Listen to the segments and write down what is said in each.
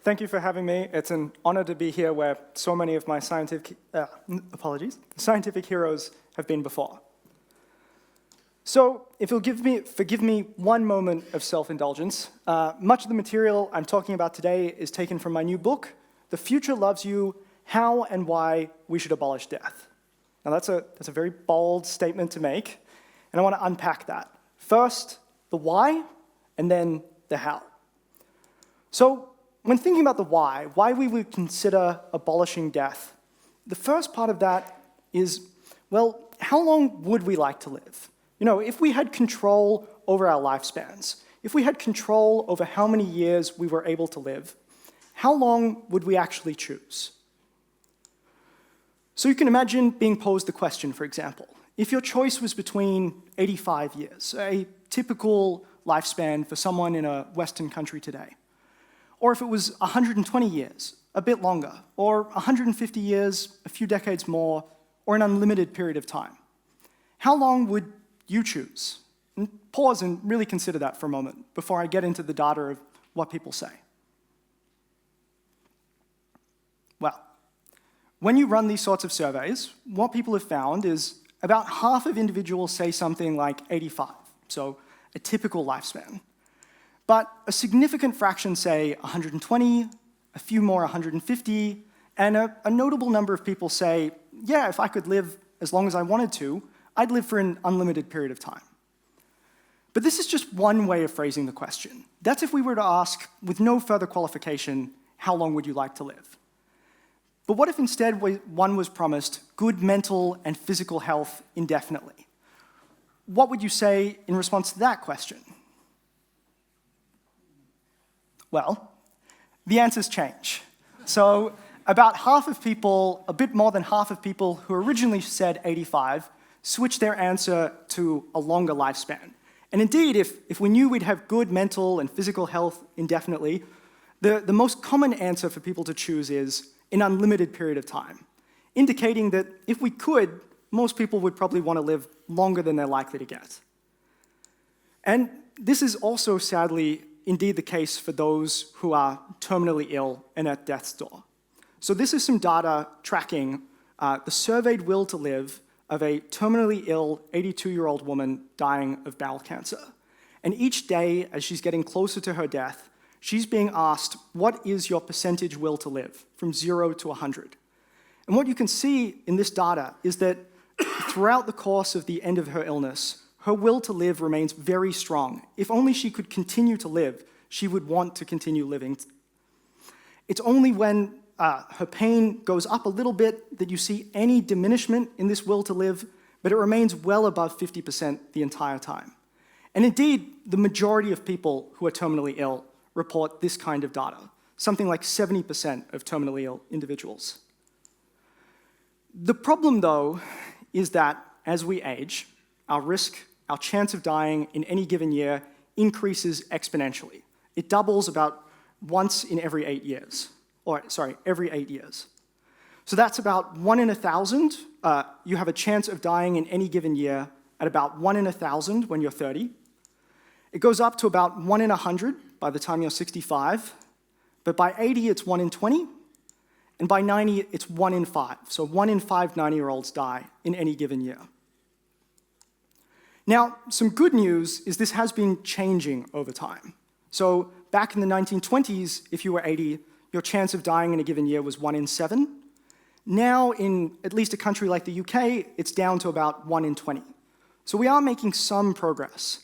Thank you for having me. It's an honor to be here where so many of my scientific heroes have been before. So if you'll forgive me one moment of self-indulgence, much of the material I'm talking about today is taken from my new book, The Future Loves You, How and Why We Should Abolish Death. Now that's a very bold statement to make, and I want to unpack that. First, the why, and then the how. So when thinking about the why we would consider abolishing death, the first part of that is, well, how long would we like to live? You know, if we had control over our lifespans, if we had control over how many years we were able to live, how long would we actually choose? So you can imagine being posed the question, for example, if your choice was between 85 years, a typical lifespan for someone in a Western country today, or if it was 120 years, a bit longer, or 150 years, a few decades more, or an unlimited period of time. How long would you choose? And pause and really consider that for a moment before I get into the data of what people say. Well, when you run these sorts of surveys, what people have found is about half of individuals say something like 85, so a typical lifespan. But a significant fraction say 120, a few more 150, and a notable number of people say, yeah, if I could live as long as I wanted to, I'd live for an unlimited period of time. But this is just one way of phrasing the question. That's if we were to ask, with no further qualification, how long would you like to live? But what if instead one was promised good mental and physical health indefinitely? What would you say in response to that question? Well, the answers change. So about half of people, a bit more than half of people who originally said 85, switched their answer to a longer lifespan. And indeed, if we knew we'd have good mental and physical health indefinitely, the most common answer for people to choose is an unlimited period of time, indicating that if we could, most people would probably want to live longer than they're likely to get. And this is also, sadly, indeed the case for those who are terminally ill and at death's door. So this is some data tracking the surveyed will to live of a terminally ill 82-year-old woman dying of bowel cancer. And each day, as she's getting closer to her death, she's being asked, what is your percentage will to live, from 0 to 100? And what you can see in this data is that throughout the course of the end of her illness, her will to live remains very strong. If only she could continue to live, she would want to continue living. It's only when her pain goes up a little bit that you see any diminishment in this will to live, but it remains well above 50% the entire time. And indeed, the majority of people who are terminally ill report this kind of data, something like 70% of terminally ill individuals. The problem, though, is that as we age, our risk, our chance of dying in any given year increases exponentially. It doubles about once in every 8 years. Every 8 years. So that's about 1 in 1,000. You have a chance of dying in any given year at about 1 in 1,000 when you're 30. It goes up to about 1 in 100 by the time you're 65. But by 80, it's 1 in 20. And by 90, it's 1 in 5. So 1 in 5 90-year-olds die in any given year. Now, some good news is this has been changing over time. So back in the 1920s, if you were 80, your chance of dying in a given year was 1 in 7. Now, in at least a country like the UK, it's down to about 1 in 20. So we are making some progress.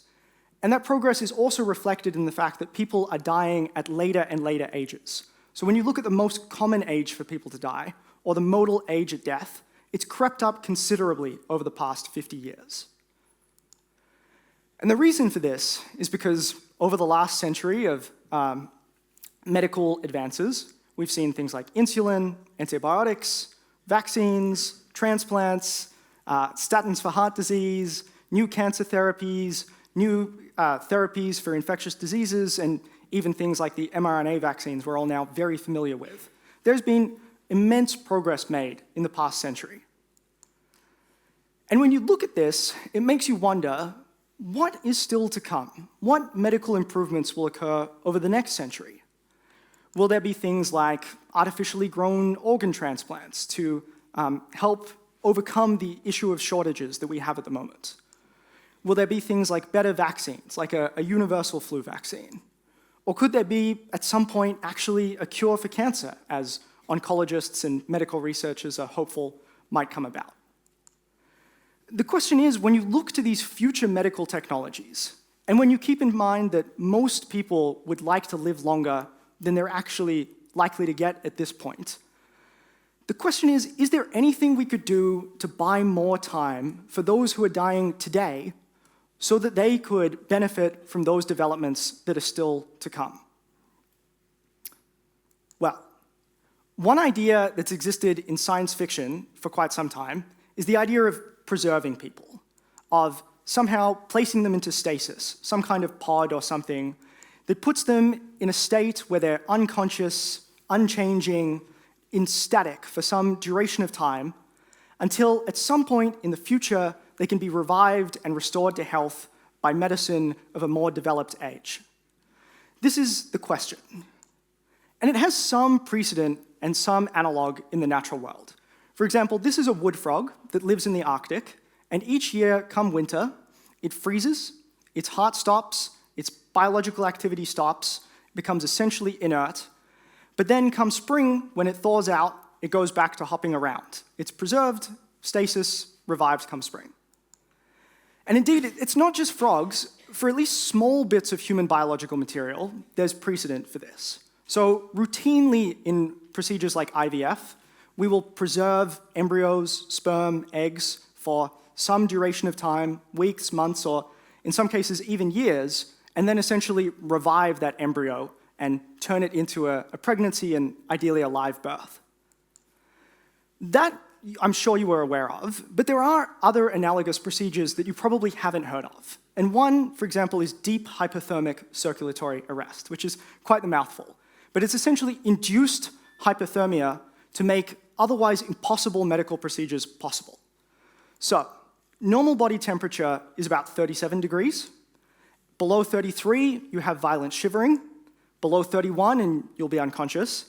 And that progress is also reflected in the fact that people are dying at later and later ages. So when you look at the most common age for people to die, or the modal age at death, it's crept up considerably over the past 50 years. And the reason for this is because over the last century of medical advances, we've seen things like insulin, antibiotics, vaccines, transplants, statins for heart disease, new cancer therapies, new therapies for infectious diseases, and even things like the mRNA vaccines we're all now very familiar with. There's been immense progress made in the past century. And when you look at this, it makes you wonder, what is still to come? What medical improvements will occur over the next century? Will there be things like artificially grown organ transplants to help overcome the issue of shortages that we have at the moment? Will there be things like better vaccines, like a universal flu vaccine? Or could there be, at some point, actually a cure for cancer, as oncologists and medical researchers are hopeful might come about? The question is, when you look to these future medical technologies, and when you keep in mind that most people would like to live longer than they're actually likely to get at this point, the question is there anything we could do to buy more time for those who are dying today so that they could benefit from those developments that are still to come? Well, one idea that's existed in science fiction for quite some time is the idea of preserving people, of somehow placing them into stasis, some kind of pod or something that puts them in a state where they're unconscious, unchanging, in static for some duration of time, until at some point in the future they can be revived and restored to health by medicine of a more developed age. This is the question. And it has some precedent and some analog in the natural world. For example, this is a wood frog that lives in the Arctic, and each year, come winter, it freezes, its heart stops, its biological activity stops, becomes essentially inert, but then come spring, when it thaws out, it goes back to hopping around. It's preserved, stasis, revived come spring. And indeed, it's not just frogs. For at least small bits of human biological material, there's precedent for this. So routinely in procedures like IVF, we will preserve embryos, sperm, eggs for some duration of time, weeks, months, or in some cases even years, and then essentially revive that embryo and turn it into a pregnancy and ideally a live birth. That I'm sure you were aware of, but there are other analogous procedures that you probably haven't heard of. And one, for example, is deep hypothermic circulatory arrest, which is quite the mouthful. But it's essentially induced hypothermia to make otherwise impossible medical procedures possible. So, normal body temperature is about 37 degrees. Below 33, you have violent shivering. Below 31, and you'll be unconscious.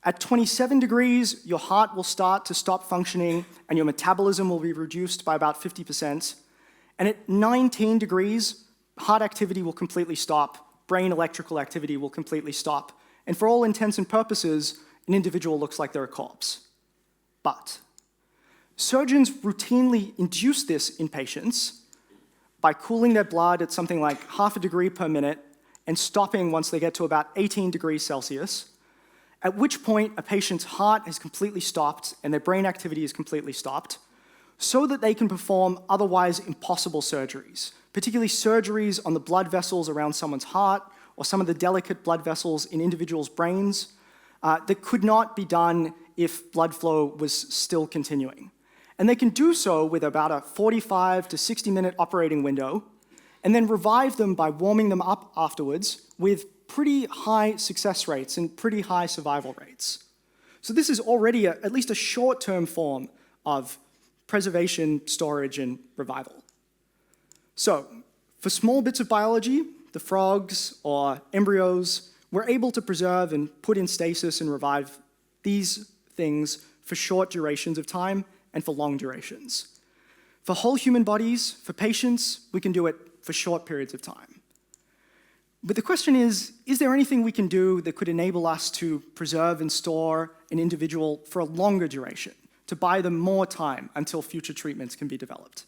At 27 degrees, your heart will start to stop functioning, and your metabolism will be reduced by about 50%. And at 19 degrees, heart activity will completely stop, brain electrical activity will completely stop, and for all intents and purposes, an individual looks like they're a corpse. But surgeons routinely induce this in patients by cooling their blood at something like 0.5 degree per minute and stopping once they get to about 18 degrees Celsius, at which point a patient's heart has completely stopped and their brain activity is completely stopped, so that they can perform otherwise impossible surgeries, particularly surgeries on the blood vessels around someone's heart or some of the delicate blood vessels in individuals' brains that could not be done if blood flow was still continuing. And they can do so with about a 45 to 60-minute operating window, and then revive them by warming them up afterwards with pretty high success rates and pretty high survival rates. So this is already at least a short-term form of preservation, storage, and revival. So for small bits of biology, the frogs or embryos, we're able to preserve and put in stasis and revive these things for short durations of time and for long durations. For whole human bodies, for patients, we can do it for short periods of time. But the question is there anything we can do that could enable us to preserve and store an individual for a longer duration, to buy them more time until future treatments can be developed?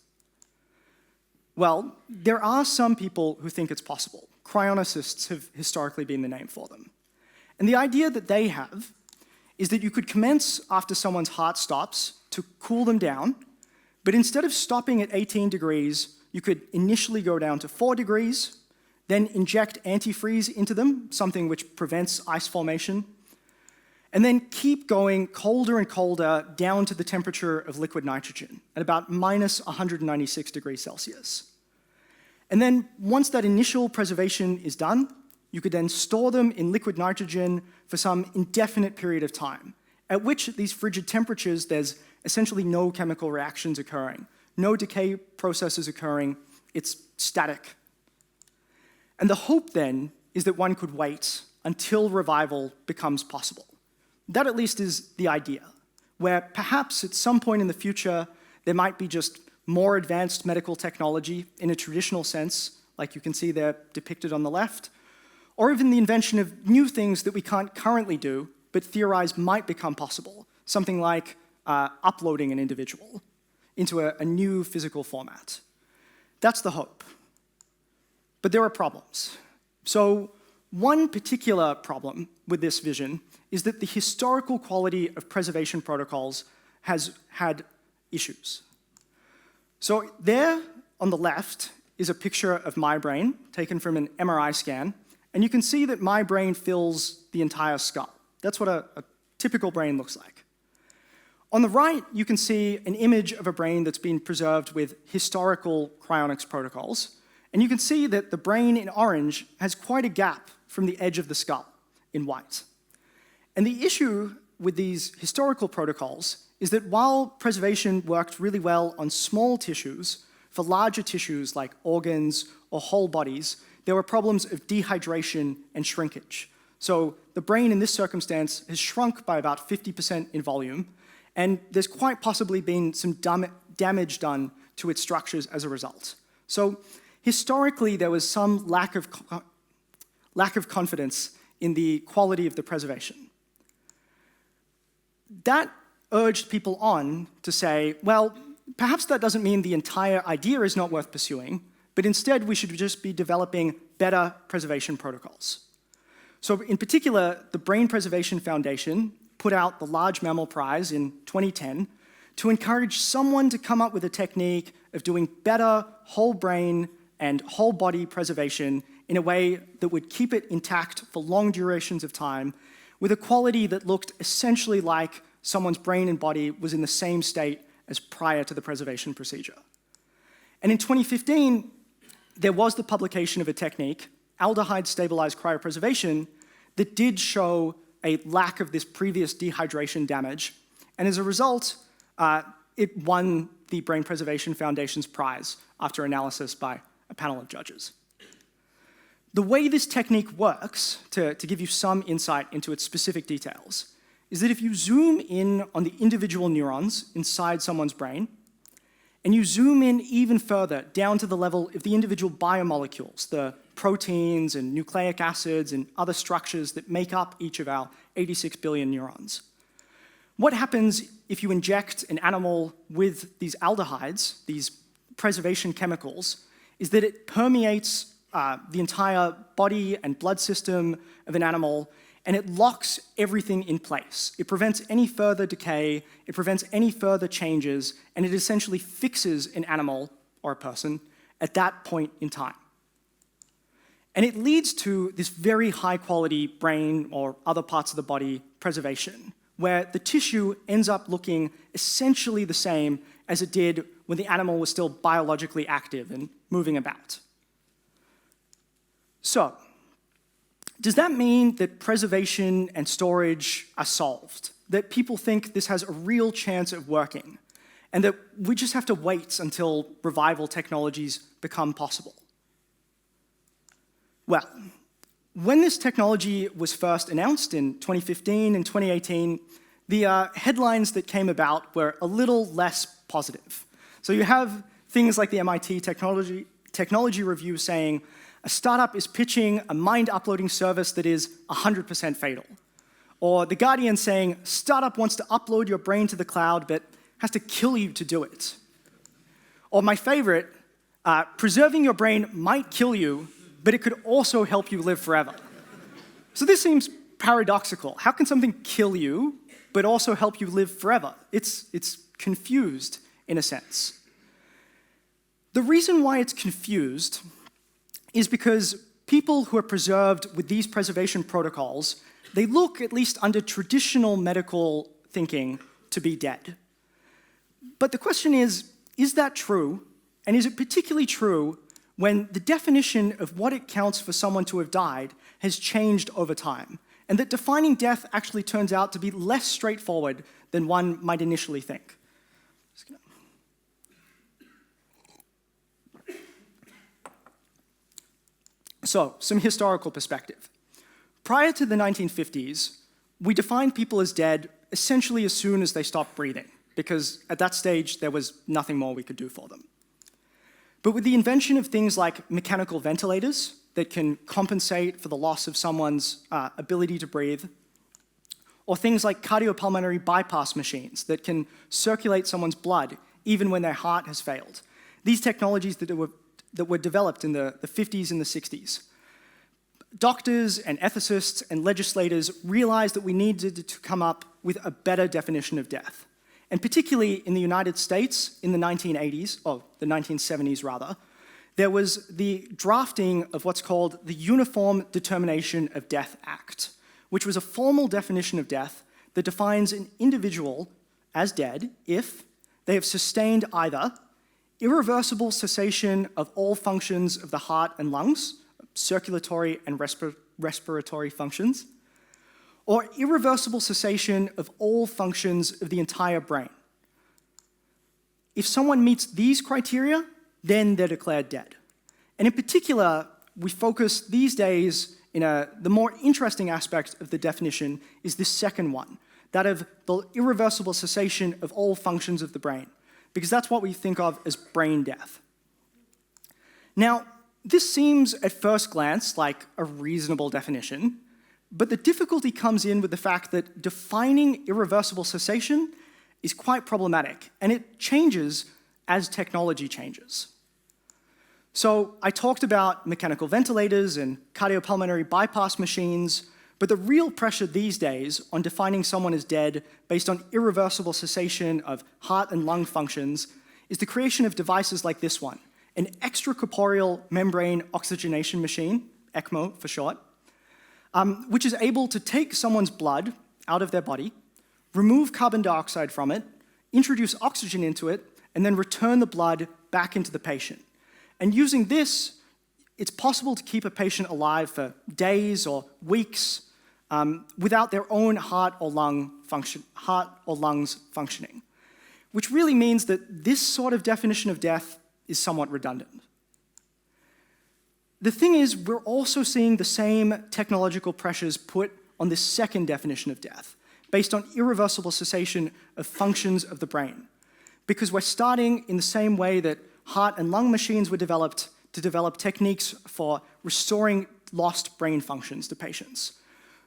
Well, there are some people who think it's possible. Cryonicists have historically been the name for them. And the idea that they have is that you could commence after someone's heart stops to cool them down, but instead of stopping at 18 degrees, you could initially go down to 4 degrees, then inject antifreeze into them, something which prevents ice formation, and then keep going colder and colder down to the temperature of liquid nitrogen at about minus 196 degrees Celsius. And then once that initial preservation is done, you could then store them in liquid nitrogen for some indefinite period of time, at which at these frigid temperatures there's essentially no chemical reactions occurring, no decay processes occurring, it's static. And the hope then is that one could wait until revival becomes possible. That at least is the idea, where perhaps at some point in the future there might be just more advanced medical technology in a traditional sense, like you can see there depicted on the left, or even the invention of new things that we can't currently do, but theorize might become possible, something like uploading an individual into a new physical format. That's the hope. But there are problems. So one particular problem with this vision is that the historical quality of preservation protocols has had issues. So there on the left is a picture of my brain taken from an MRI scan, and you can see that my brain fills the entire skull. That's what a typical brain looks like. On the right, you can see an image of a brain that's been preserved with historical cryonics protocols, and you can see that the brain in orange has quite a gap from the edge of the skull in white. And the issue with these historical protocols is that while preservation worked really well on small tissues, for larger tissues like organs or whole bodies, there were problems of dehydration and shrinkage. So the brain in this circumstance has shrunk by about 50% in volume, and there's quite possibly been some damage done to its structures as a result. So historically, there was some lack of confidence in the quality of the preservation. That urged people on to say, well, perhaps that doesn't mean the entire idea is not worth pursuing, but instead we should just be developing better preservation protocols. So in particular, the Brain Preservation Foundation put out the Large Mammal Prize in 2010 to encourage someone to come up with a technique of doing better whole brain and whole body preservation in a way that would keep it intact for long durations of time with a quality that looked essentially like someone's brain and body was in the same state as prior to the preservation procedure. And in 2015, there was the publication of a technique, aldehyde-stabilized cryopreservation, that did show a lack of this previous dehydration damage. And as a result, it won the Brain Preservation Foundation's prize after analysis by a panel of judges. The way this technique works, to give you some insight into its specific details, is that if you zoom in on the individual neurons inside someone's brain, and you zoom in even further down to the level of the individual biomolecules, the proteins and nucleic acids and other structures that make up each of our 86 billion neurons. What happens if you inject an animal with these aldehydes, these preservation chemicals, is that it permeates the entire body and blood system of an animal, and it locks everything in place. It prevents any further decay, it prevents any further changes, and it essentially fixes an animal or a person at that point in time. And it leads to this very high-quality brain or other parts of the body preservation, where the tissue ends up looking essentially the same as it did when the animal was still biologically active and moving about. So, does that mean that preservation and storage are solved? That people think this has a real chance of working? And that we just have to wait until revival technologies become possible? Well, when this technology was first announced in 2015 and 2018, the headlines that came about were a little less positive. So you have things like the MIT Technology Review saying, a startup is pitching a mind-uploading service that is 100% fatal. Or The Guardian saying, startup wants to upload your brain to the cloud, but has to kill you to do it. Or my favorite, preserving your brain might kill you, but it could also help you live forever. So this seems paradoxical. How can something kill you, but also help you live forever? It's confused, in a sense. The reason why it's confused is because people who are preserved with these preservation protocols, they look, at least under traditional medical thinking, to be dead. But the question is that true? And is it particularly true when the definition of what it counts for someone to have died has changed over time, and that defining death actually turns out to be less straightforward than one might initially think? So, some historical perspective. Prior to the 1950s, we defined people as dead essentially as soon as they stopped breathing, because at that stage, there was nothing more we could do for them. But with the invention of things like mechanical ventilators that can compensate for the loss of someone's ability to breathe, or things like cardiopulmonary bypass machines that can circulate someone's blood even when their heart has failed. These technologies that were developed in the 50s and the 60s. Doctors and ethicists and legislators realized that we needed to come up with a better definition of death. And particularly in the United States in the 1980s, or the 1970s rather, there was the drafting of what's called the Uniform Determination of Death Act, which was a formal definition of death that defines an individual as dead if they have sustained either irreversible cessation of all functions of the heart and lungs, circulatory and respiratory functions, or irreversible cessation of all functions of the entire brain. If someone meets these criteria, then they're declared dead. And in particular, we focus these days in the more interesting aspect of the definition is this second one, that of the irreversible cessation of all functions of the brain, because that's what we think of as brain death. Now, this seems at first glance like a reasonable definition, but the difficulty comes in with the fact that defining irreversible cessation is quite problematic, and it changes as technology changes. So I talked about mechanical ventilators and cardiopulmonary bypass machines, but the real pressure these days on defining someone as dead based on irreversible cessation of heart and lung functions is the creation of devices like this one, an extracorporeal membrane oxygenation machine, ECMO for short, which is able to take someone's blood out of their body, remove carbon dioxide from it, introduce oxygen into it, and then return the blood back into the patient. And using this, it's possible to keep a patient alive for days or weeks without their own heart or lungs functioning, which really means that this sort of definition of death is somewhat redundant. The thing is, we're also seeing the same technological pressures put on this second definition of death, based on irreversible cessation of functions of the brain, because we're starting in the same way that heart and lung machines were developed to develop techniques for restoring lost brain functions to patients.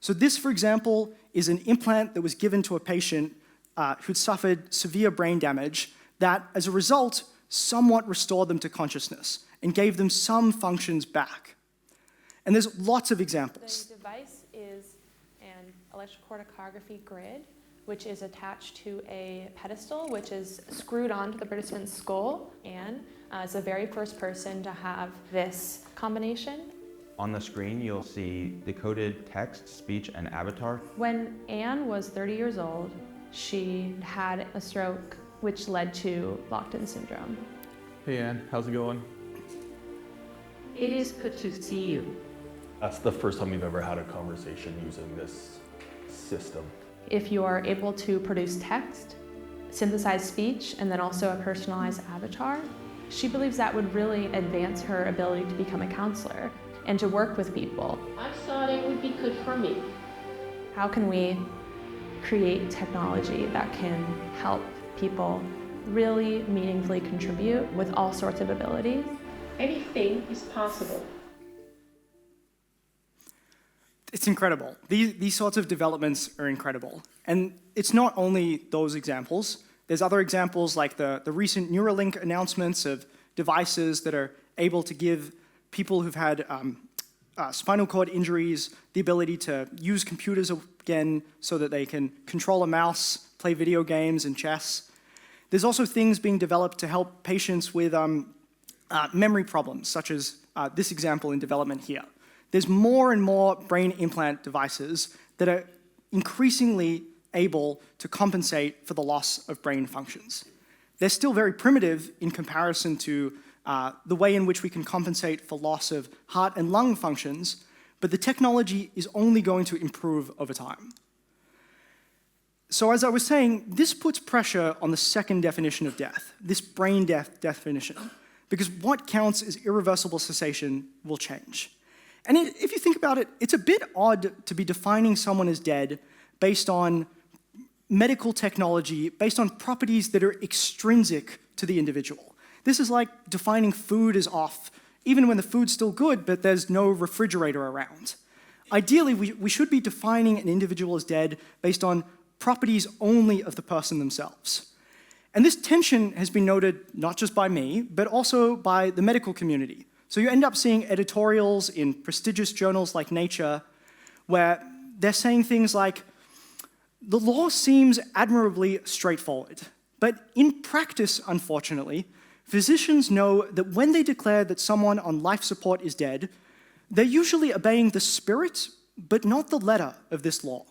So this, for example, is an implant that was given to a patient who'd suffered severe brain damage that, as a result, somewhat restored them to consciousness and gave them some functions back. And there's lots of examples. The device is an electrocorticography grid, which is attached to a pedestal, which is screwed onto the participant's skull. Anne is the very first person to have this combination. On the screen, you'll see decoded text, speech, and avatar. When Anne was 30 years old, she had a stroke, which led to locked-in syndrome. Hey Anne, how's it going? It is good to see you. That's the first time we've ever had a conversation using this system. If you are able to produce text, synthesize speech, and then also a personalized avatar, she believes that would really advance her ability to become a counselor and to work with people. I thought it would be good for me. How can we create technology that can help people really meaningfully contribute with all sorts of abilities? Anything is possible. It's incredible. These sorts of developments are incredible. And it's not only those examples. There's other examples like the recent Neuralink announcements of devices that are able to give people who've had spinal cord injuries the ability to use computers again so that they can control a mouse, play video games and chess. There's also things being developed to help patients with memory problems, such as this example in development here. There's more and more brain implant devices that are increasingly able to compensate for the loss of brain functions. They're still very primitive in comparison to the way in which we can compensate for loss of heart and lung functions, but the technology is only going to improve over time. So as I was saying, this puts pressure on the second definition of death, this brain death definition, because what counts as irreversible cessation will change. And if you think about it, it's a bit odd to be defining someone as dead based on medical technology, based on properties that are extrinsic to the individual. This is like defining food as off, even when the food's still good, but there's no refrigerator around. Ideally, we should be defining an individual as dead based on properties only of the person themselves. And this tension has been noted not just by me, but also by the medical community. So you end up seeing editorials in prestigious journals like Nature where they're saying things like, the law seems admirably straightforward, but in practice, unfortunately, physicians know that when they declare that someone on life support is dead, they're usually obeying the spirit, but not the letter of this law.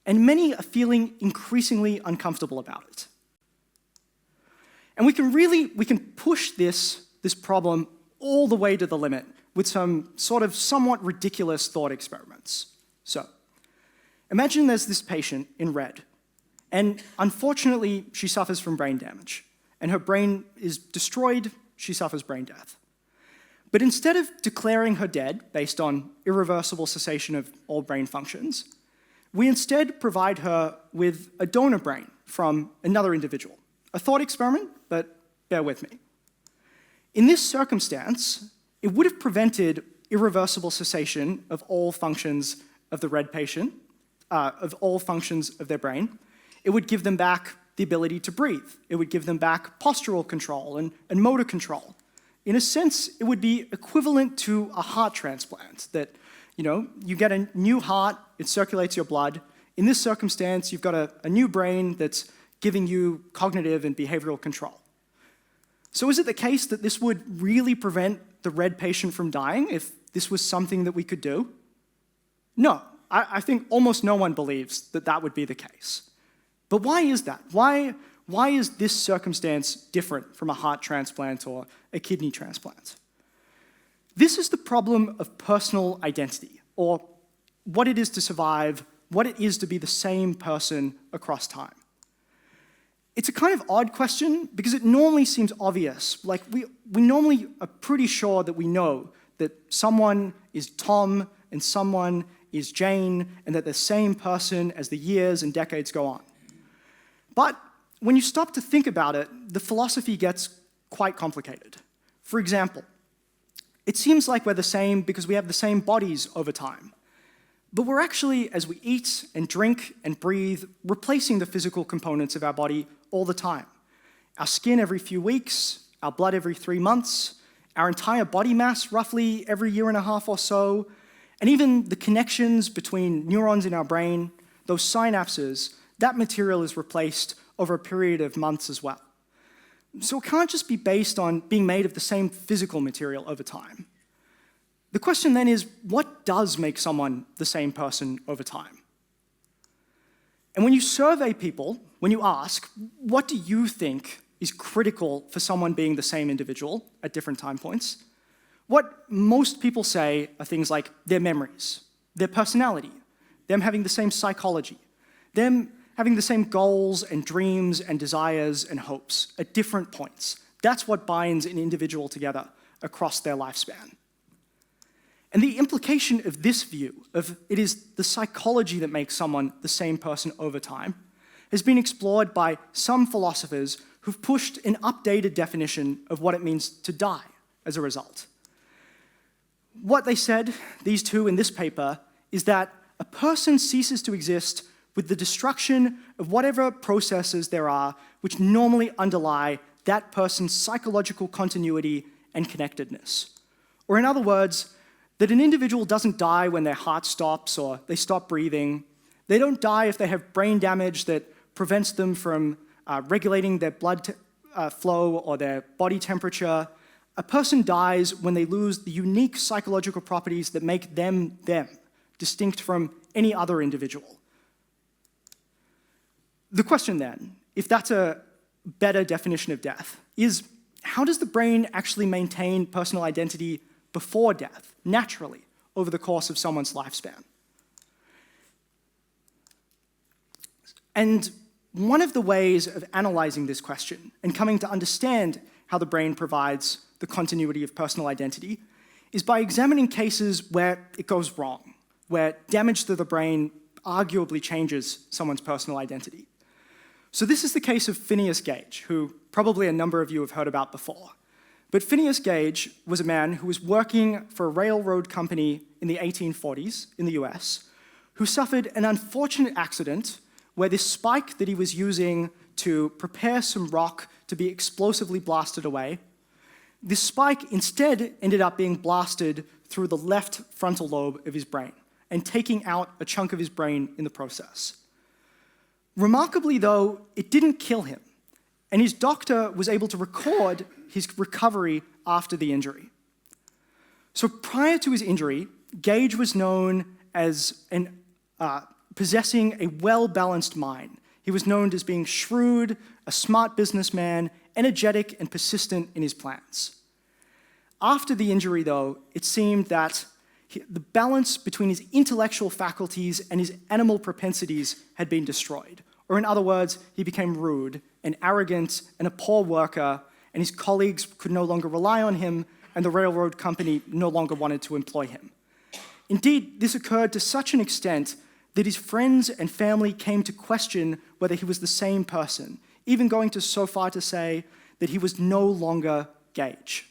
And many are feeling increasingly uncomfortable about it. And we can push this problem all the way to the limit with some sort of somewhat ridiculous thought experiments. So, imagine there's this patient in red, and unfortunately, she suffers from brain damage, and her brain is destroyed, she suffers brain death. But instead of declaring her dead based on irreversible cessation of all brain functions, we instead provide her with a donor brain from another individual. A thought experiment, but bear with me. In this circumstance, it would have prevented irreversible cessation of all functions of the red patient, of all functions of their brain. It would give them back the ability to breathe. It would give them back postural control and motor control. In a sense, it would be equivalent to a heart transplant, that you get a new heart, it circulates your blood. In this circumstance, you've got a new brain that's giving you cognitive and behavioral control. So is it the case that this would really prevent the red patient from dying if this was something that we could do? No, I think almost no one believes that that would be the case. But why is that? Why is this circumstance different from a heart transplant or a kidney transplant? This is the problem of personal identity, or what it is to survive, what it is to be the same person across time. It's a kind of odd question because it normally seems obvious. Like we normally are pretty sure that we know that someone is Tom and someone is Jane and that they're the same person as the years and decades go on. But when you stop to think about it, the philosophy gets quite complicated. For example, it seems like we're the same because we have the same bodies over time. But we're actually, as we eat and drink and breathe, replacing the physical components of our body all the time. Our skin every few weeks, our blood every 3 months, our entire body mass roughly every year and a half or so, and even the connections between neurons in our brain, those synapses, that material is replaced over a period of months as well. So it can't just be based on being made of the same physical material over time. The question then is, what does make someone the same person over time? And when you survey people, when you ask, what do you think is critical for someone being the same individual at different time points? What most people say are things like their memories, their personality, them having the same psychology, them having the same goals and dreams and desires and hopes at different points. That's what binds an individual together across their lifespan. And the implication of this view, of it is the psychology that makes someone the same person over time, has been explored by some philosophers who've pushed an updated definition of what it means to die as a result. What they said, these two in this paper, is that a person ceases to exist with the destruction of whatever processes there are which normally underlie that person's psychological continuity and connectedness. Or in other words, that an individual doesn't die when their heart stops or they stop breathing. They don't die if they have brain damage that prevents them from regulating their blood flow or their body temperature. A person dies when they lose the unique psychological properties that make them them, distinct from any other individual. The question then, if that's a better definition of death, is how does the brain actually maintain personal identity before death, naturally, over the course of someone's lifespan? And one of the ways of analyzing this question and coming to understand how the brain provides the continuity of personal identity is by examining cases where it goes wrong, where damage to the brain arguably changes someone's personal identity. So this is the case of Phineas Gage, who probably a number of you have heard about before. But Phineas Gage was a man who was working for a railroad company in the 1840s in the US, who suffered an unfortunate accident where this spike that he was using to prepare some rock to be explosively blasted away, this spike instead ended up being blasted through the left frontal lobe of his brain and taking out a chunk of his brain in the process. Remarkably, though, it didn't kill him, and his doctor was able to record his recovery after the injury. So prior to his injury, Gage was known as possessing a well-balanced mind. He was known as being shrewd, a smart businessman, energetic, and persistent in his plans. After the injury, though, it seemed that the balance between his intellectual faculties and his animal propensities had been destroyed. Or in other words, he became rude and arrogant and a poor worker, and his colleagues could no longer rely on him, and the railroad company no longer wanted to employ him. Indeed, this occurred to such an extent that his friends and family came to question whether he was the same person, even going to so far to say that he was no longer Gage.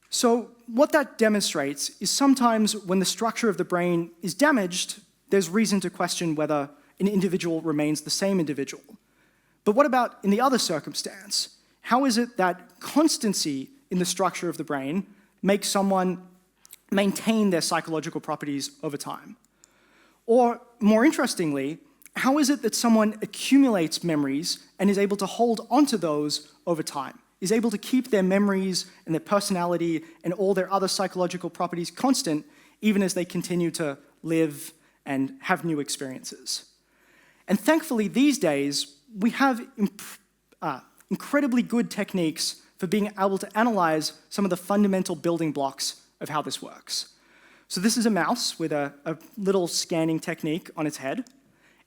So what that demonstrates is sometimes when the structure of the brain is damaged, there's reason to question whether an individual remains the same individual. But what about in the other circumstance? How is it that constancy in the structure of the brain makes someone maintain their psychological properties over time? Or, more interestingly, how is it that someone accumulates memories and is able to hold onto those over time, is able to keep their memories and their personality and all their other psychological properties constant even as they continue to live and have new experiences? And thankfully, these days, we have incredibly good techniques for being able to analyze some of the fundamental building blocks of how this works. So this is a mouse with a little scanning technique on its head.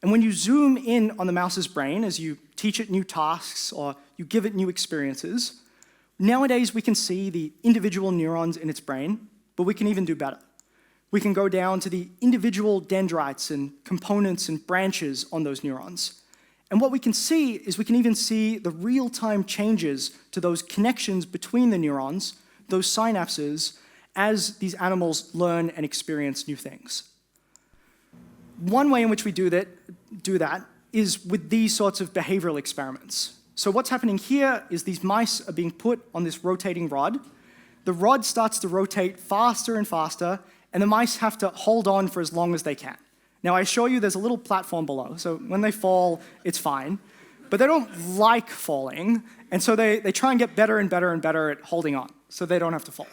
And when you zoom in on the mouse's brain as you teach it new tasks or you give it new experiences, nowadays we can see the individual neurons in its brain, but we can even do better. We can go down to the individual dendrites and components and branches on those neurons. And what we can see is we can even see the real-time changes to those connections between the neurons, those synapses, as these animals learn and experience new things. One way in which we do that is with these sorts of behavioral experiments. So what's happening here is these mice are being put on this rotating rod. The rod starts to rotate faster and faster, and the mice have to hold on for as long as they can. Now, I assure you there's a little platform below, so when they fall, it's fine. But they don't like falling, and so they try and get better and better and better at holding on, so they don't have to fall.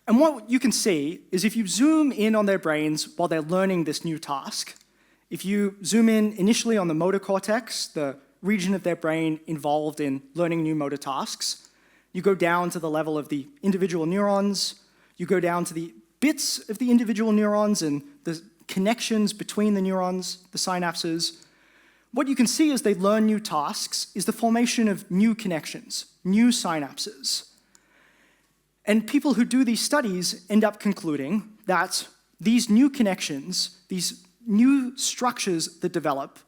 And what you can see is if you zoom in on their brains while they're learning this new task, if you zoom in initially on the motor cortex, the region of their brain involved in learning new motor tasks, you go down to the level of the individual neurons, you go down to the bits of the individual neurons and the connections between the neurons, the synapses. What you can see as they learn new tasks is the formation of new connections, new synapses. And people who do these studies end up concluding that these new connections, these new structures that develop,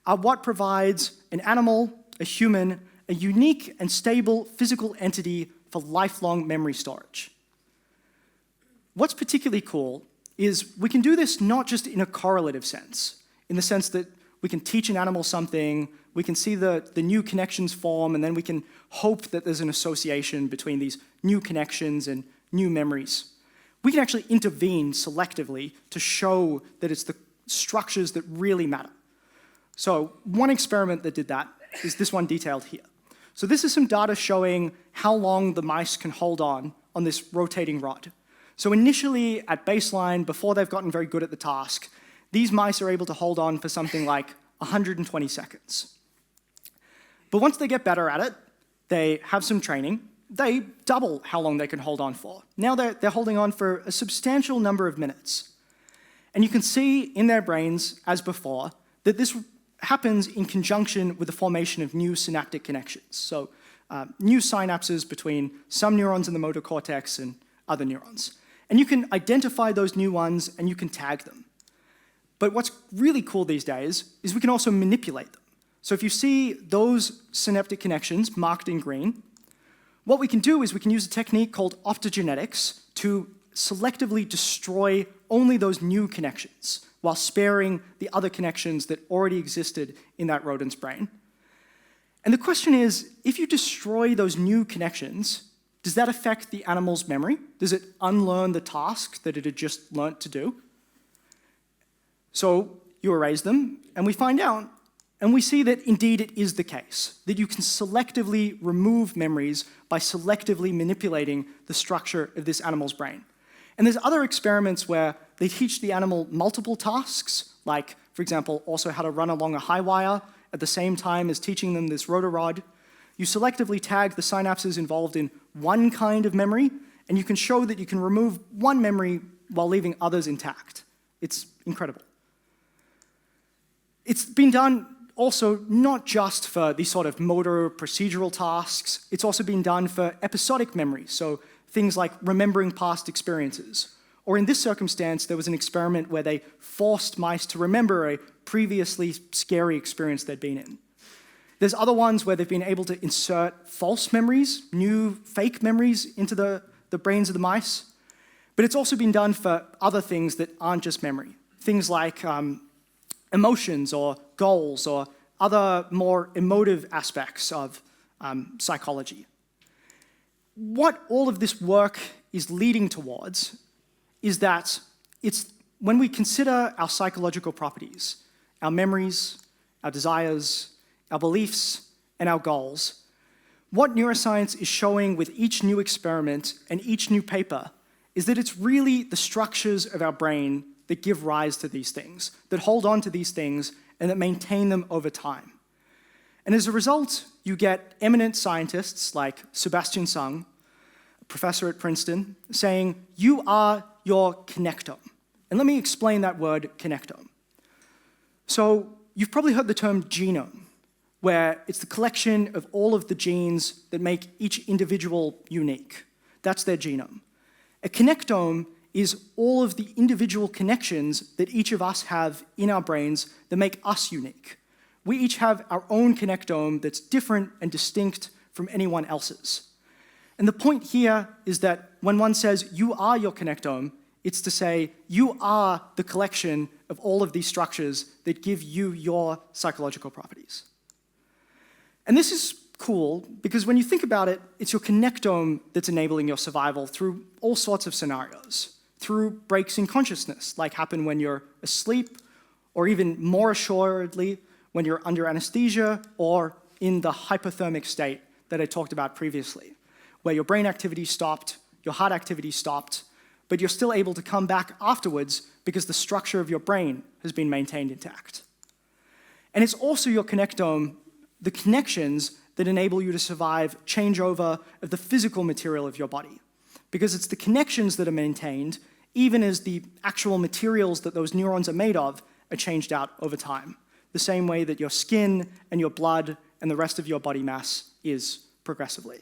are what provides an animal, a human, a unique and stable physical entity for lifelong memory storage. What's particularly cool is we can do this not just in a correlative sense, in the sense that we can teach an animal something, we can see the new connections form, and then we can hope that there's an association between these new connections and new memories. We can actually intervene selectively to show that it's the structures that really matter. So one experiment that did that is this one detailed here. So this is some data showing how long the mice can hold on this rotating rod. So initially, at baseline, before they've gotten very good at the task, these mice are able to hold on for something like 120 seconds. But once they get better at it, they have some training, they double how long they can hold on for. Now they're holding on for a substantial number of minutes. And you can see in their brains, as before, that this happens in conjunction with the formation of new synaptic connections. So new synapses between some neurons in the motor cortex and other neurons. And you can identify those new ones and you can tag them. But what's really cool these days is we can also manipulate them. So if you see those synaptic connections marked in green, what we can do is we can use a technique called optogenetics to selectively destroy only those new connections while sparing the other connections that already existed in that rodent's brain. And the question is, if you destroy those new connections, does that affect the animal's memory? Does it unlearn the task that it had just learnt to do? So you erase them, and we find out, and we see that indeed it is the case, that you can selectively remove memories by selectively manipulating the structure of this animal's brain. And there's other experiments where they teach the animal multiple tasks, like, for example, also how to run along a high wire at the same time as teaching them this rotorod. You selectively tag the synapses involved in one kind of memory, and you can show that you can remove one memory while leaving others intact. It's incredible. It's been done also not just for these sort of motor procedural tasks, it's also been done for episodic memory, so things like remembering past experiences. Or in this circumstance, there was an experiment where they forced mice to remember a previously scary experience they'd been in. There's other ones where they've been able to insert false memories, new fake memories into the brains of the mice. But it's also been done for other things that aren't just memory. Things like emotions or goals or other more emotive aspects of psychology. What all of this work is leading towards is that it's when we consider our psychological properties, our memories, our desires, our beliefs, and our goals, what neuroscience is showing with each new experiment and each new paper is that it's really the structures of our brain that give rise to these things, that hold on to these things, and that maintain them over time. And as a result, you get eminent scientists like Sebastian Sung, a professor at Princeton, saying, you are your connectome. And let me explain that word, connectome. So you've probably heard the term genome, where it's the collection of all of the genes that make each individual unique. That's their genome. A connectome is all of the individual connections that each of us have in our brains that make us unique. We each have our own connectome that's different and distinct from anyone else's. And the point here is that when one says, you are your connectome, it's to say, you are the collection of all of these structures that give you your psychological properties. And this is cool because when you think about it, it's your connectome that's enabling your survival through all sorts of scenarios. Through breaks in consciousness, like happen when you're asleep, or even more assuredly, when you're under anesthesia, or in the hypothermic state that I talked about previously, where your brain activity stopped, your heart activity stopped, but you're still able to come back afterwards because the structure of your brain has been maintained intact. And it's also your connectome, the connections that enable you to survive changeover of the physical material of your body. Because it's the connections that are maintained, even as the actual materials that those neurons are made of are changed out over time, the same way that your skin and your blood and the rest of your body mass is progressively.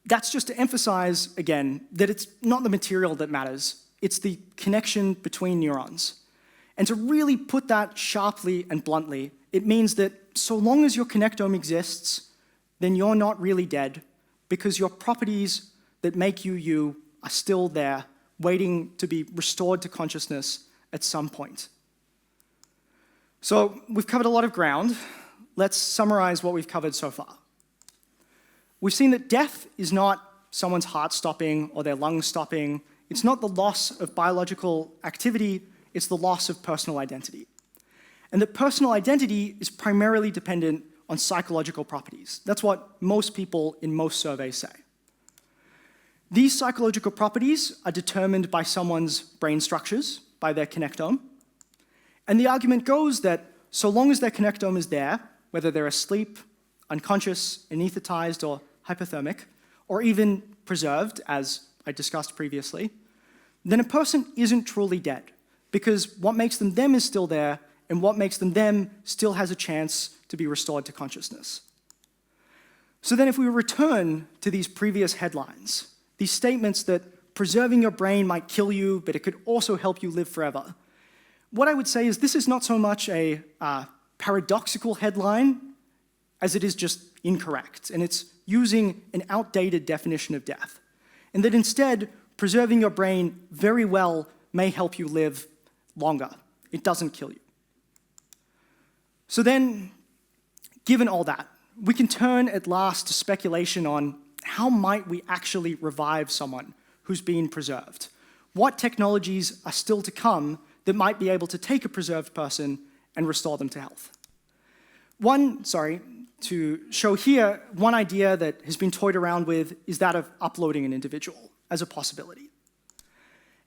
That's just to emphasize, again, that it's not the material that matters, it's the connection between neurons. And to really put that sharply and bluntly, it means that so long as your connectome exists, then you're not really dead, because your properties that make you you are still there, waiting to be restored to consciousness at some point. So we've covered a lot of ground. Let's summarize what we've covered so far. We've seen that death is not someone's heart stopping or their lungs stopping. It's not the loss of biological activity, it's the loss of personal identity. And that personal identity is primarily dependent on psychological properties. That's what most people in most surveys say. These psychological properties are determined by someone's brain structures, by their connectome. And the argument goes that so long as their connectome is there, whether they're asleep, unconscious, anesthetized, or hypothermic, or even preserved, as I discussed previously, then a person isn't truly dead. because what makes them them is still there, and what makes them them still has a chance to be restored to consciousness. So then if we return to these previous headlines, these statements that preserving your brain might kill you, but it could also help you live forever, what I would say is this is not so much a paradoxical headline as it is just incorrect, and it's using an outdated definition of death. And that instead, preserving your brain very well may help you live longer. It doesn't kill you. So then, given all that, we can turn at last to speculation on how might we actually revive someone who's been preserved? What technologies are still to come that might be able to take a preserved person and restore them to health? To show here, one idea that has been toyed around with is that of uploading an individual as a possibility.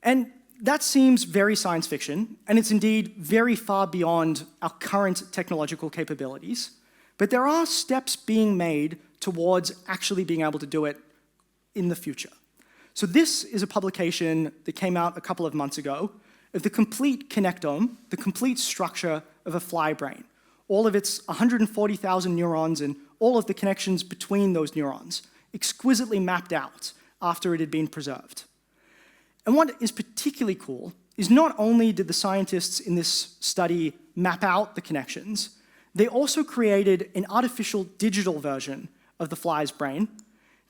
And that seems very science fiction, and it's indeed very far beyond our current technological capabilities, but there are steps being made towards actually being able to do it in the future. So this is a publication that came out a couple of months ago of the complete connectome, the complete structure of a fly brain. All of its 140,000 neurons and all of the connections between those neurons, exquisitely mapped out after it had been preserved. And what is particularly cool is not only did the scientists in this study map out the connections, they also created an artificial digital version of the fly's brain,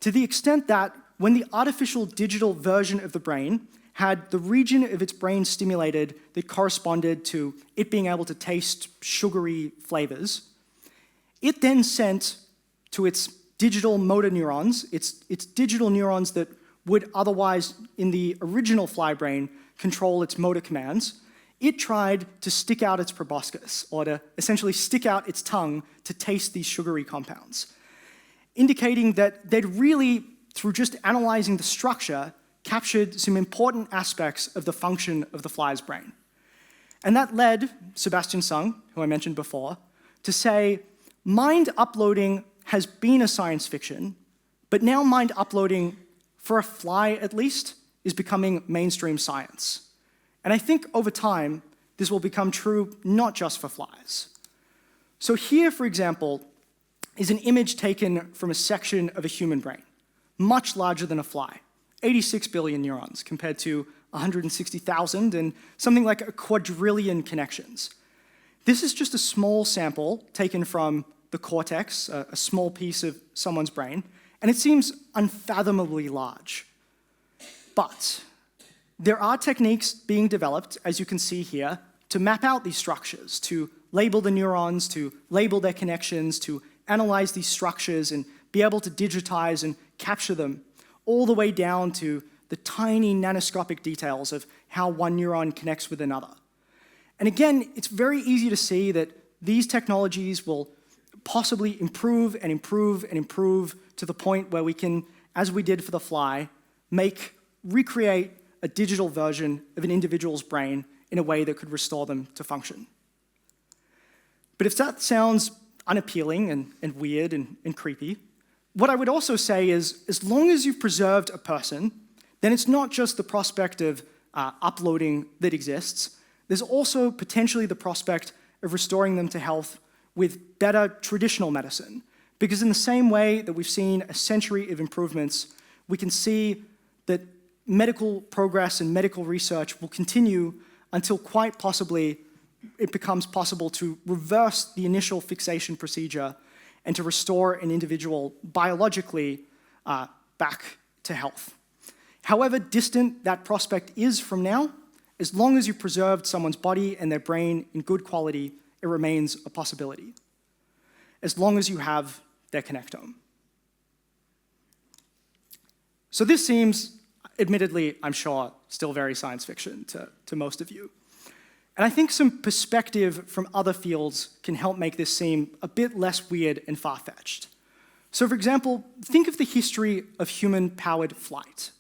to the extent that when the artificial digital version of the brain had the region of its brain stimulated that corresponded to it being able to taste sugary flavors, it then sent to its digital motor neurons, its digital neurons that would otherwise, in the original fly brain, control its motor commands, it tried to stick out its proboscis, or to essentially stick out its tongue to taste these sugary compounds, indicating that they'd really, through just analyzing the structure, captured some important aspects of the function of the fly's brain. And that led Sebastian Sung, who I mentioned before, to say, mind uploading has been a science fiction, but now mind uploading, for a fly at least, is becoming mainstream science. And I think over time, this will become true not just for flies. So here, for example, is an image taken from a section of a human brain, much larger than a fly. 86 billion neurons compared to 160,000 and something like a quadrillion connections. This is just a small sample taken from the cortex, a small piece of someone's brain, and it seems unfathomably large. But there are techniques being developed, as you can see here, to map out these structures, to label the neurons, to label their connections, to analyze these structures and be able to digitize and capture them, all the way down to the tiny nanoscopic details of how one neuron connects with another. And again, it's very easy to see that these technologies will possibly improve and improve and improve to the point where we can, as we did for the fly, recreate a digital version of an individual's brain in a way that could restore them to function. But if that sounds unappealing and weird and creepy, what I would also say is, as long as you've preserved a person, then it's not just the prospect of uploading that exists. There's also potentially the prospect of restoring them to health with better traditional medicine. Because in the same way that we've seen a century of improvements, we can see that medical progress and medical research will continue until quite possibly it becomes possible to reverse the initial fixation procedure and to restore an individual biologically back to health. However distant that prospect is from now, as long as you preserved someone's body and their brain in good quality, it remains a possibility, as long as you have their connectome. So this seems, admittedly, I'm sure, still very science fiction to most of you. And I think some perspective from other fields can help make this seem a bit less weird and far-fetched. So for example, think of the history of human-powered flight.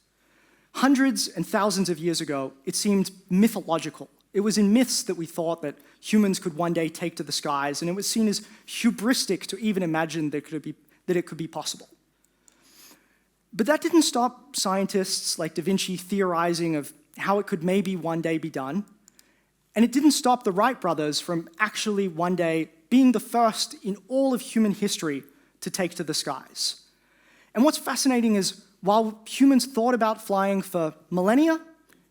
Hundreds and thousands of years ago, it seemed mythological. It was in myths that we thought that humans could one day take to the skies, and it was seen as hubristic to even imagine that it could be possible. But that didn't stop scientists like Da Vinci theorizing of how it could maybe one day be done. And it didn't stop the Wright brothers from actually one day being the first in all of human history to take to the skies. And what's fascinating is while humans thought about flying for millennia,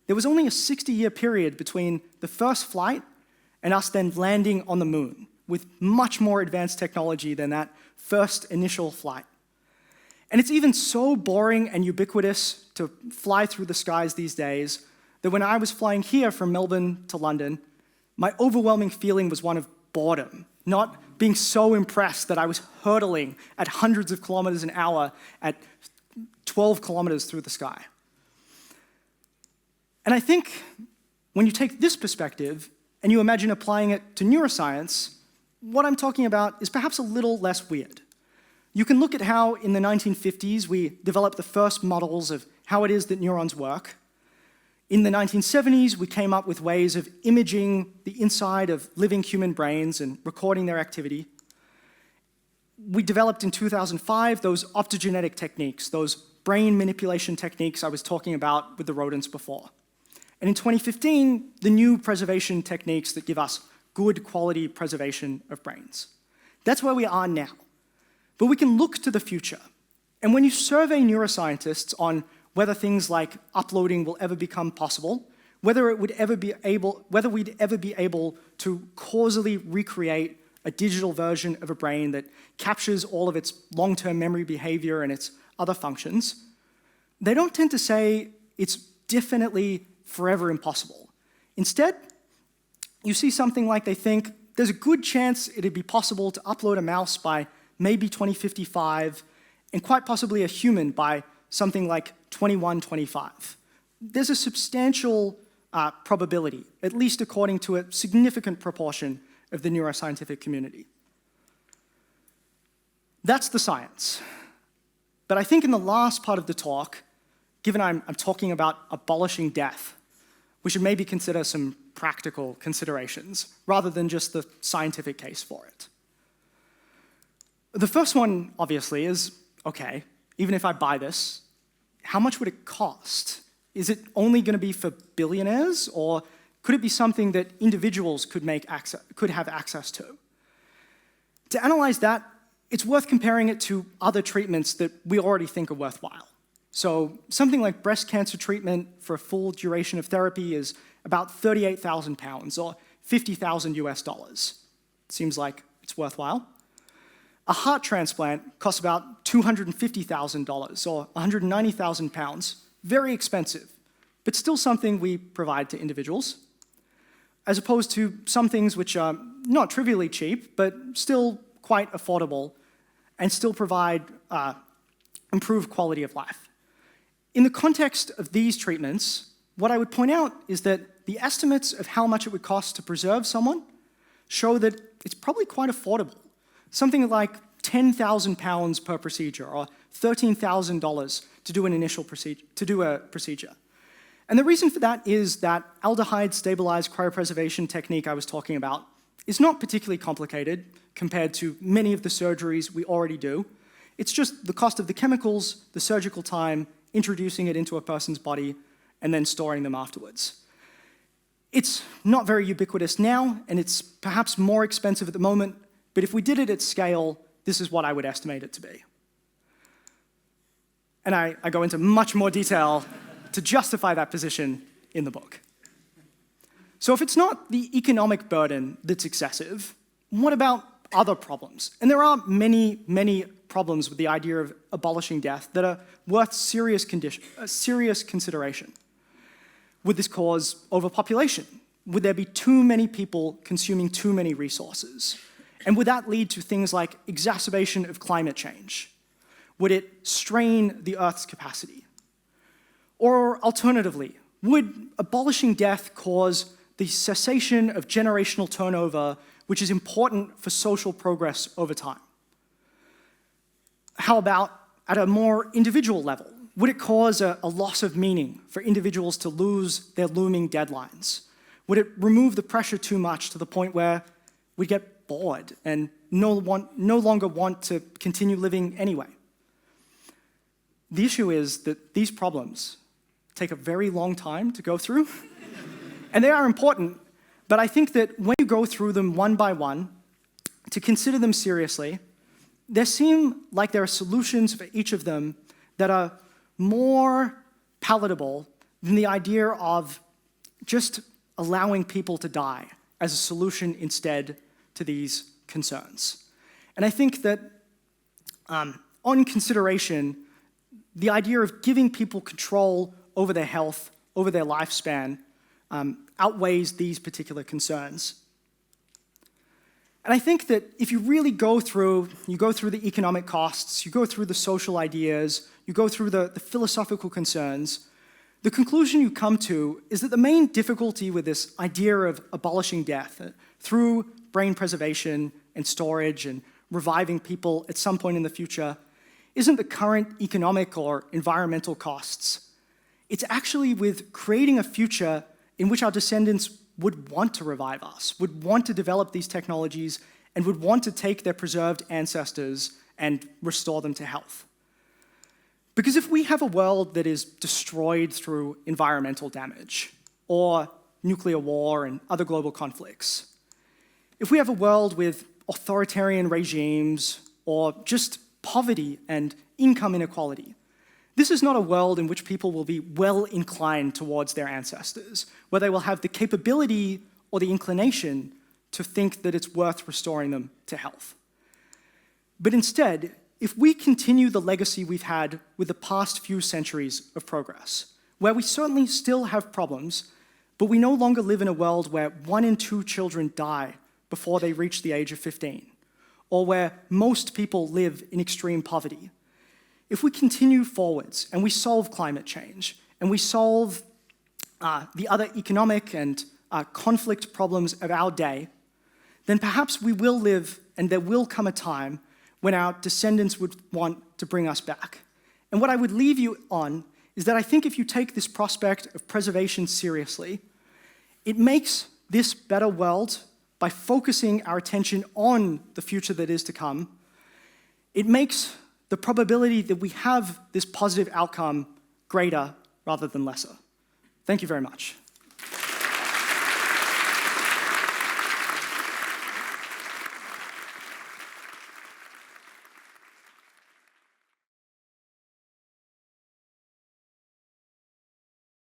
there was only a 60-year period between the first flight and us then landing on the moon with much more advanced technology than that first initial flight. And it's even so boring and ubiquitous to fly through the skies these days that when I was flying here from Melbourne to London, my overwhelming feeling was one of boredom, not being so impressed that I was hurtling at hundreds of kilometers an hour at 12 kilometers through the sky. And I think when you take this perspective and you imagine applying it to neuroscience, what I'm talking about is perhaps a little less weird. You can look at how in the 1950s we developed the first models of how it is that neurons work. In the 1970s, we came up with ways of imaging the inside of living human brains and recording their activity. We developed in 2005 those optogenetic techniques, those brain manipulation techniques I was talking about with the rodents before. And in 2015, the new preservation techniques that give us good quality preservation of brains. That's where we are now. But we can look to the future. And when you survey neuroscientists on whether things like uploading will ever become possible, whether we'd ever be able to causally recreate a digital version of a brain that captures all of its long-term memory behavior and its other functions, they don't tend to say it's definitely forever impossible. Instead, you see something like they think there's a good chance it'd be possible to upload a mouse by maybe 2055, and quite possibly a human by something like 2125. There's a substantial probability, at least according to a significant proportion of the neuroscientific community. That's the science. But I think in the last part of the talk, given I'm talking about abolishing death, we should maybe consider some practical considerations rather than just the scientific case for it. The first one, obviously, is, okay, even if I buy this, how much would it cost? Is it only going to be for billionaires, or could it be something that individuals could have access to? To analyze that, it's worth comparing it to other treatments that we already think are worthwhile. So something like breast cancer treatment for a full duration of therapy is about £38,000 or $50,000 US. Seems like it's worthwhile. A heart transplant costs about $250,000 or £190,000, very expensive, but still something we provide to individuals, as opposed to some things which are not trivially cheap, but still quite affordable and still provide improved quality of life. In the context of these treatments, what I would point out is that the estimates of how much it would cost to preserve someone show that it's probably quite affordable. Something like £10,000 per procedure or $13,000 to do an initial procedure. And the reason for that is that aldehyde-stabilized cryopreservation technique I was talking about is not particularly complicated compared to many of the surgeries we already do. It's just the cost of the chemicals, the surgical time, introducing it into a person's body, and then storing them afterwards. It's not very ubiquitous now, and it's perhaps more expensive at the moment, but if we did it at scale, this is what I would estimate it to be. And I go into much more detail to justify that position in the book. So if it's not the economic burden that's excessive, what about other problems? And there are many, many problems with the idea of abolishing death that are worth serious consideration. Would this cause overpopulation? Would there be too many people consuming too many resources? And would that lead to things like exacerbation of climate change? Would it strain the Earth's capacity? Or alternatively, would abolishing death cause the cessation of generational turnover, which is important for social progress over time? How about at a more individual level? Would it cause a loss of meaning for individuals to lose their looming deadlines? Would it remove the pressure too much to the point where we get bored and no longer want to continue living anyway? The issue is that these problems take a very long time to go through, and they are important, But I think that when you go through them one by one, to consider them seriously, there seem like there are solutions for each of them that are more palatable than the idea of just allowing people to die as a solution instead to these concerns. And I think that on consideration, the idea of giving people control over their health, over their lifespan, outweighs these particular concerns. And I think that if you really go through the economic costs, you go through the social ideas, you go through the philosophical concerns, the conclusion you come to is that the main difficulty with this idea of abolishing death through brain preservation and storage and reviving people at some point in the future isn't the current economic or environmental costs. It's actually with creating a future in which our descendants would want to revive us, would want to develop these technologies, and would want to take their preserved ancestors and restore them to health. Because if we have a world that is destroyed through environmental damage, or nuclear war and other global conflicts, if we have a world with authoritarian regimes, or just poverty and income inequality, this is not a world in which people will be well inclined towards their ancestors, where they will have the capability or the inclination to think that it's worth restoring them to health. But instead, if we continue the legacy we've had with the past few centuries of progress, where we certainly still have problems, but we no longer live in a world where 1 in 2 children die before they reach the age of 15, or where most people live in extreme poverty, if we continue forwards and we solve climate change and we solve the other economic and conflict problems of our day, then perhaps we will live and there will come a time when our descendants would want to bring us back. And what I would leave you on is that I think if you take this prospect of preservation seriously, it makes this better world, by focusing our attention on the future that is to come, it makes the probability that we have this positive outcome greater rather than lesser. Thank you very much.